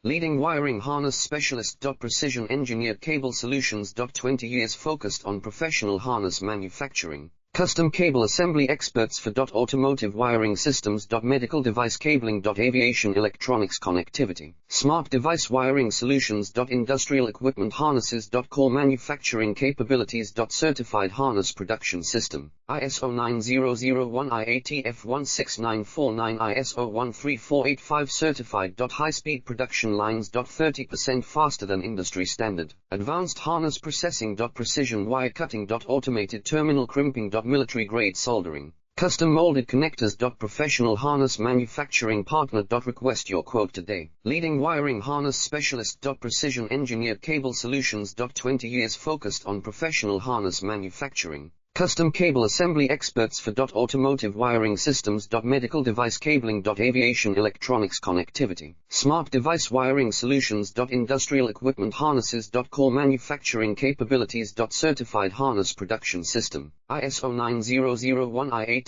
Leading wiring harness specialist. Precision engineered cable solutions. 20 years focused on professional harness manufacturing. Custom cable assembly experts for automotive wiring systems. Medical device cabling. Aviation electronics connectivity. Smart device wiring solutions. Industrial equipment harnesses. Core manufacturing capabilities. Certified harness production system. ISO 9001 IATF 16949 ISO 13485 certified. High-speed production lines. 30% faster than industry standard. Advanced harness processing. Precision wire cutting. Automated terminal crimping. Military grade soldering. Custom molded connectors. Professional harness manufacturing partner. Request your quote today. Leading wiring harness specialist. Precision engineered cable solutions. 20 years focused on professional harness manufacturing. Custom cable assembly experts for automotive wiring systems. Medical device cabling. Aviation electronics connectivity. Smart device wiring solutions. Industrial equipment harnesses. Core manufacturing capabilities. Certified harness production system. ISO 9001 IAT